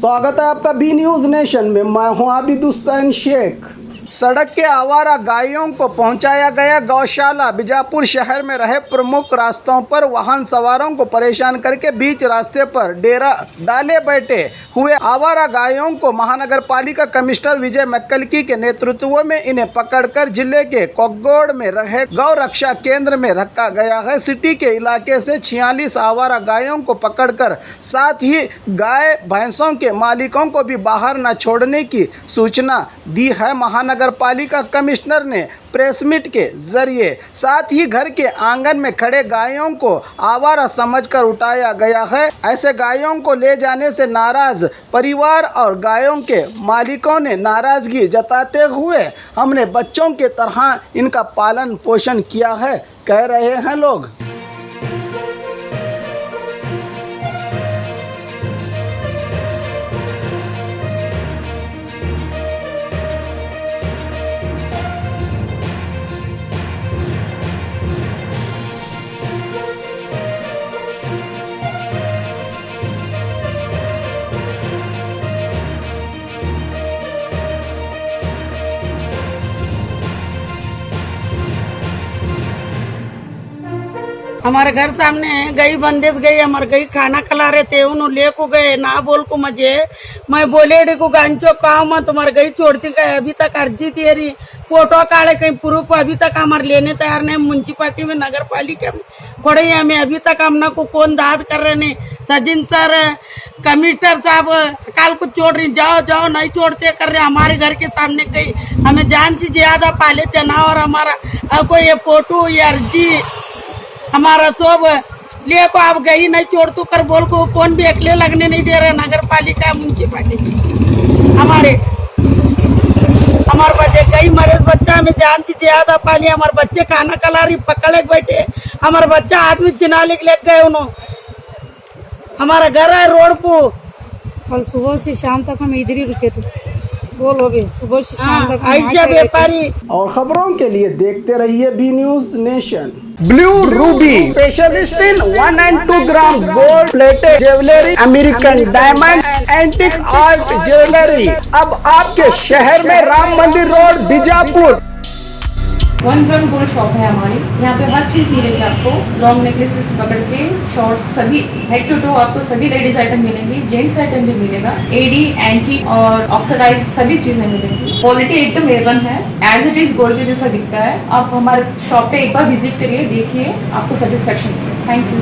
स्वागत है आपका बी न्यूज़ नेशन में। मैं हूं आबिद हुसैन शेख। सड़क के आवारा गायों को पहुंचाया गया गौशाला। बीजापुर शहर में रहे प्रमुख रास्तों पर वाहन सवारों को परेशान करके बीच रास्ते पर डेरा डाले बैठे हुए आवारा गायों को महानगर पालिका कमिश्नर विजय मैक्कलकी के नेतृत्व में इन्हें पकड़कर जिले के कोगगोड़ में रहे गौ रक्षा केंद्र में रखा गया है। सिटी के इलाके से 46 आवारा गायों को पकड़कर साथ ही गाय भैंसों के मालिकों को भी बाहर न छोड़ने की सूचना दी है महानगर पालिका कमिश्नर ने प्रेस मीट के जरिए। साथ ही घर के आंगन में खड़े गायों को आवारा समझकर उठाया गया है। ऐसे गायों को ले जाने से नाराज परिवार और गायों के मालिकों ने नाराजगी जताते हुए हमने बच्चों के तरह इनका पालन पोषण किया है, कह रहे हैं लोग। हमारे घर सामने गई बंदेज गई, हमारे गई खाना खिला रहे थे, उन्होंने ले को गए ना बोल को मुझे। मैं बोले रे को गांचो कहा मैं तुम्हारे गई छोड़ती गए। अभी तक अर्जी दे रही फोटो काढ़े कहीं प्रूफ अभी तक हमारे लेने तैयार नहीं। म्यूनसिपालिटी में नगर पालिका में खड़े हमें अभी तक हमना को कौन दाद कर रहे नहीं। सचिन सर कमिश्नर साहब काल को छोड़ रही, जाओ जाओ नहीं छोड़ते कर रहे। हमारे घर के सामने गई हमें जान से ज्यादा पाले जानवर हमारा कोई ये फोटो ये अर्जी हमारा सब ले को आप गई नहीं छोड़ तू कर बोल को कौन भी अकेले लगने नहीं दे रहे। नगर पालिका म्यूनसिपालिटी हमारे बच्चे कई मरे बच्चा में जान से ज्यादा पाली। हमारे बच्चे खाना खिला रही पकड़े बैठे, हमारे बच्चा आदमी चिनाले के ले गए उन्होंने। हमारा घर है रोड पे। कल सुबह से शाम तक हम इधर ही रुके थे। बोलो भी सुबह से शाम तक ऐसा व्यापारी। और खबरों के लिए देखते रहिए B news nation. Blue ruby specialist in 1 and 2 gram gold plated jewellery, American diamond, antique art jewellery अब आपके शहर में Ram Mandir road Bijapur. 1 gram gold shop है हमारी। यहाँ पे हर चीज़ मिलेगी आपको। लॉन्ग नेकलेसेस पकड़ के शॉर्ट्स सभी हेड टू टो आपको सभी लेडीज आइटम मिलेंगी, जेंट्स आइटम भी मिलेगा। एडी एंटी और ऑक्सीडाइज सभी चीजें मिलेंगी। क्वालिटी एकदम A1 है, एज इट इज गोल्ड के जैसा दिखता है। आप हमारे शॉप पे एक बार विजिट करिए, देखिए, आपको सेटिस्फेक्शन। Thank you.